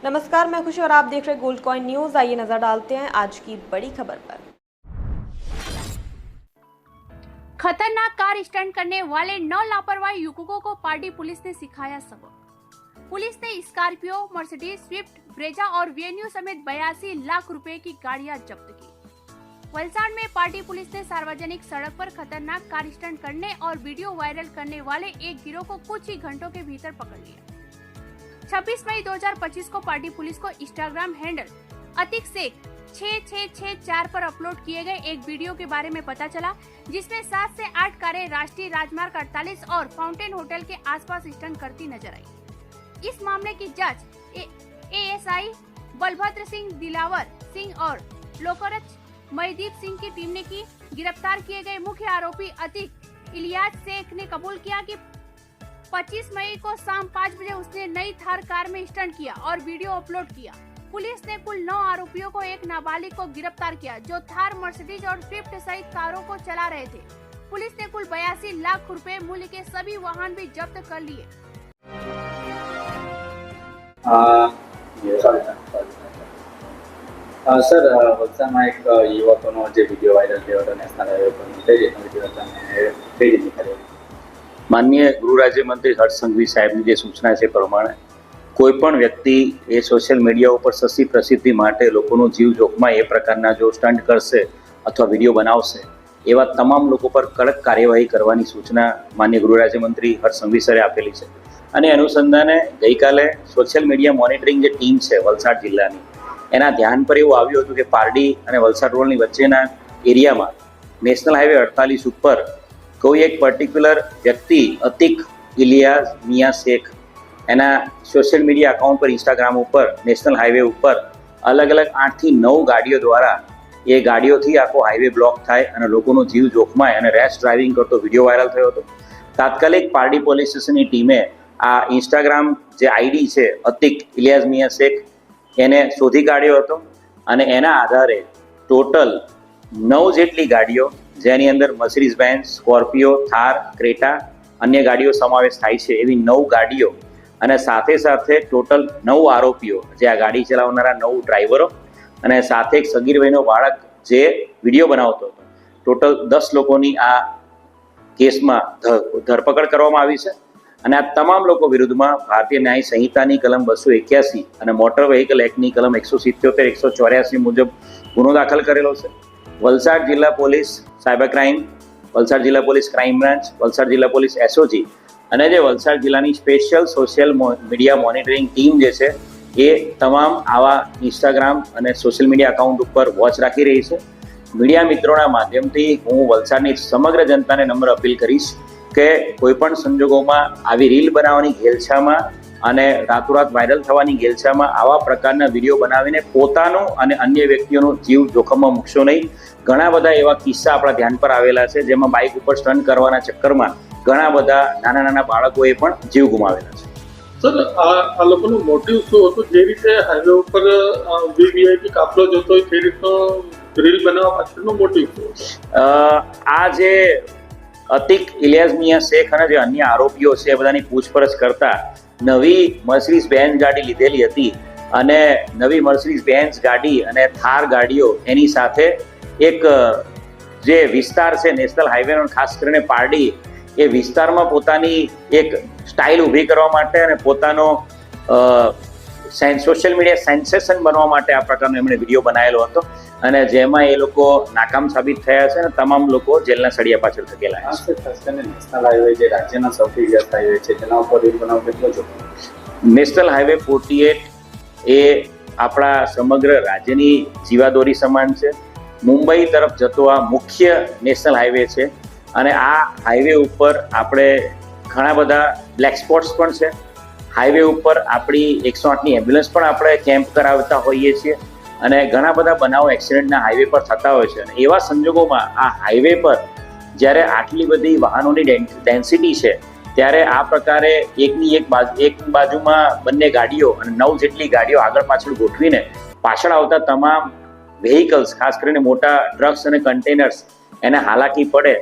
नमस्कार, मैं खुशी और आप देख रहे गोल्ड कॉइन न्यूज। आइए नजर डालते हैं आज की बड़ी खबर पर। खतरनाक कार स्टंट करने वाले 9 लापरवाह युवकों को पार्टी पुलिस ने सिखाया सबक। पुलिस ने स्कॉर्पियो, मर्सिडीज स्विफ्ट, ब्रेजा और वेन्यू समेत 82 लाख रुपए की गाड़ियां जब्त की। वलसाड़ में पार्टी पुलिस ने सार्वजनिक सड़क पर खतरनाक कार स्टंट करने और वीडियो वायरल करने वाले एक गिरोह को कुछ ही घंटों के भीतर पकड़ लिया। 26 मई 2025 को पार्टी पुलिस को इंस्टाग्राम हैंडल अतिक शेख 6664 पर अपलोड किए गए एक वीडियो के बारे में पता चला, जिसमें 7 से 8 कारें राष्ट्रीय राजमार्ग 48 और फाउंटेन होटल के आसपास स्टंट करती नजर आई। इस मामले की जांच एएसआई बलभद्र सिंह, दिलावर सिंह और लोकरच महीदीप सिंह की टीम ने की। गिरफ्तार किए गए मुख्य आरोपी अतिक इलियास शेख ने कबूल किया कि 25 मई को शाम 5 बजे उसने नई थार कार में स्टंट किया और वीडियो अपलोड किया। पुलिस ने कुल 9 आरोपियों को एक नाबालिग को गिरफ्तार किया, जो थार, मर्सिडीज और स्विफ्ट सहित कारों को चला रहे थे। पुलिस ने कुल 82 लाख रुपए मूल्य के सभी वाहन भी जब्त कर लिए। સર, વલસાડમાં એક યુવકોનો જે વિડીયો વાયરલ થયો હતો નેશનલ હાઈવે પર, તે રીતનો વિડીયો તમે કઈ રીતે કર્યો? માનનીય ગૃહ રાજ્યમંત્રી હર્ષ સંઘવી સાહેબની જે સૂચના છે પ્રમાણે કોઈ પણ વ્યક્તિ એ સોશિયલ મીડિયા ઉપર સસ્તી પ્રસિદ્ધિ માટે લોકોનો જીવ જોખમાય એ પ્રકારના જો સ્ટન્ટ કરશે અથવા વિડીયો બનાવશે, એવા તમામ લોકો પર કડક કાર્યવાહી કરવાની સૂચના માનનીય ગૃહ રાજ્યમંત્રી હર્ષ સંઘવી સરે આપેલી છે. અને અનુસંધાને ગઈકાલે સોશિયલ મીડિયા મોનિટરિંગ જે ટીમ છે વલસાડ જિલ્લાની, એના ધ્યાન પર એવું આવ્યું હતું કે પારડી અને વલસાડ રોડની વચ્ચેના એરિયામાં નેશનલ હાઈવે 48 ઉપર કોઈ એક પર્ટિક્યુલર વ્યક્તિ અતિક ઇલિયાસ મિયા શેખ એના સોશિયલ મીડિયા અકાઉન્ટ પર ઇન્સ્ટાગ્રામ ઉપર નેશનલ હાઈવે ઉપર અલગ અલગ 8 થી 9 ગાડીઓ દ્વારા એ ગાડીઓથી આખો હાઈવે બ્લોક થાય અને લોકોનો જીવ જોખમાય અને રેશ ડ્રાઇવિંગ કરતો વિડીયો વાયરલ થયો હતો. તાત્કાલિક પારડી પોલીસ સ્ટેશનની ટીમે આ ઇન્સ્ટાગ્રામ જે આઈડી છે અતિક ઇલિયાસ મિયા શેખ એને શોધી કાઢ્યો હતો અને એના આધારે ટોટલ 9 જેટલી ગાડીઓ, જેની અંદર Mercedes Benz, Scorpio, Thar, Creta, અન્ય ગાડીઓ સમાવેશ થાય છે, એવી 9 ગાડીઓ અને સાથે સાથે ટોટલ 9 આરોપીઓ, જે આ ગાડી ચલાવનારા 9 ડ્રાઈવરો અને સાથે એક સગીર વયનો બાળક જે વિડીયો બનાવતો હતો. ટોટલ 10 લોકોની આ કેસમાં ધરપકડ કરવામાં આવી છે અને આ તમામ લોકો વિરુદ્ધમાં ભારતીય ન્યાય સંહિતાની કલમ 281 અને મોટર વ્હીકલ એક્ટની કલમ 177, 184 મુજબ ગુનો દાખલ કરેલો છે. વલસાડ જિલ્લા પોલીસ સાયબર ક્રાઇમ, વલસાડ જિલ્લા પોલીસ ક્રાઇમ બ્રાન્ચ, વલસાડ જિલ્લા પોલીસ એસઓજી અને જે વલસાડ જિલ્લાની special social media monitoring team જે છે એ તમામ આવા ઇન્સ્ટાગ્રામ અને સોશિયલ મીડિયા અકાઉન્ટ ઉપર વોચ રાખી રહી છે. મીડિયા મિત્રોના માધ્યમથી હું વલસાડની સમગ્ર જનતાને નમ્ર અપીલ કરીશ કે કોઈ પણ સંજોગોમાં આવી રીલ બનાવવાની ઘેલછામાં અને રાતોરાત વાયરલ થવાની ઘેલછામાં આવા પ્રકારના વિડીયો બનાવીને પોતાનો અને અન્ય વ્યક્તિઓનો જીવ જોખમમાં મૂકશો નહીં. ઘણા બધા એવા કિસ્સા આપણા ધ્યાન પર આવેલા છે, જેમાં બાઇક ઉપર સ્ટન્ટ કરવાના ચક્કરમાં ઘણા બધા નાના નાના બાળકોએ પણ જીવ ગુમાવેલા છે. સર, આ લોકોનો મોટિવ શું હતો? જે રીતે હાઈવે ઉપર વીવીઆઈપી કાફલો જતો હોય તે રીતનો રીલ બનાવવા પાછળનો મોટિવ શું હતો? આ જે અતિક ઇલિયાસ મિયા શેખ અને જે અન્ય આરોપીઓ છે એ બધાની પૂછપરછ કરતા નવી મર્સિડીઝ બેન્ઝ ગાડી લીધેલી હતી અને નવી મર્સિડીઝ બેન્ઝ ગાડી અને થાર ગાડીઓ એની સાથે એક જે વિસ્તાર છે નેશનલ હાઈવેનો, ખાસ કરીને પારડી, એ વિસ્તારમાં પોતાની એક સ્ટાઇલ ઊભી કરવા માટે અને પોતાનો સોશિયલ મીડિયા સેન્સેશન બનવા માટે આ પ્રકારનો એમણે વિડીયો બનાવેલો હતો અને જેમાં એ લોકો નાકામ સાબિત થયા છે અને તમામ લોકો જેલના સળિયા પાછળ ધકેલા છે. ખાસ કરીને નેશનલ હાઈવે જે રાજ્યના સૌથી વ્યસ્ત હાઈવે છે, તેના ઉપર રીલ બનાવવું કેટલો જોખમ? નેશનલ હાઈવે 48 એ આપણા સમગ્ર રાજ્યની જીવાદોરી સમાન છે. મુંબઈ તરફ જતો આ મુખ્ય નેશનલ હાઈવે છે અને આ હાઈવે ઉપર આપણે ઘણા બધા બ્લેક સ્પોટ્સ પણ છે. હાઈવે ઉપર આપણી 108ની એમ્બ્યુલન્સ પણ આપણે કેમ્પ કરાવતા હોઈએ છીએ અને ઘણા બધા બનાવો એક્સિડન્ટના હાઈવે પર થતા હોય છે. અને એવા સંજોગોમાં આ હાઈવે પર જ્યારે આટલી બધી વાહનોની ડેન્સિટી છે, ત્યારે આ પ્રકારે એક બાજુમાં બંને ગાડીઓ અને 9 જેટલી ગાડીઓ આગળ પાછળ ગોઠવીને પાછળ આવતા તમામ વ્હીકલ્સ, ખાસ કરીને મોટા ટ્રક્સ અને કન્ટેનર્સ, એને હાલાકી પડે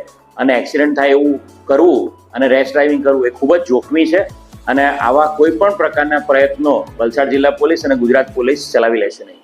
અને એક્સિડન્ટ થાય એવું કરવું અને રેશ ડ્રાઇવિંગ કરવું એ ખૂબ જ જોખમી છે અને આવા કોઈ પણ પ્રકારના પ્રયત્નો વલસાડ જિલ્લા પોલીસ અને ગુજરાત પોલીસ ચલાવી લેશે નહીં.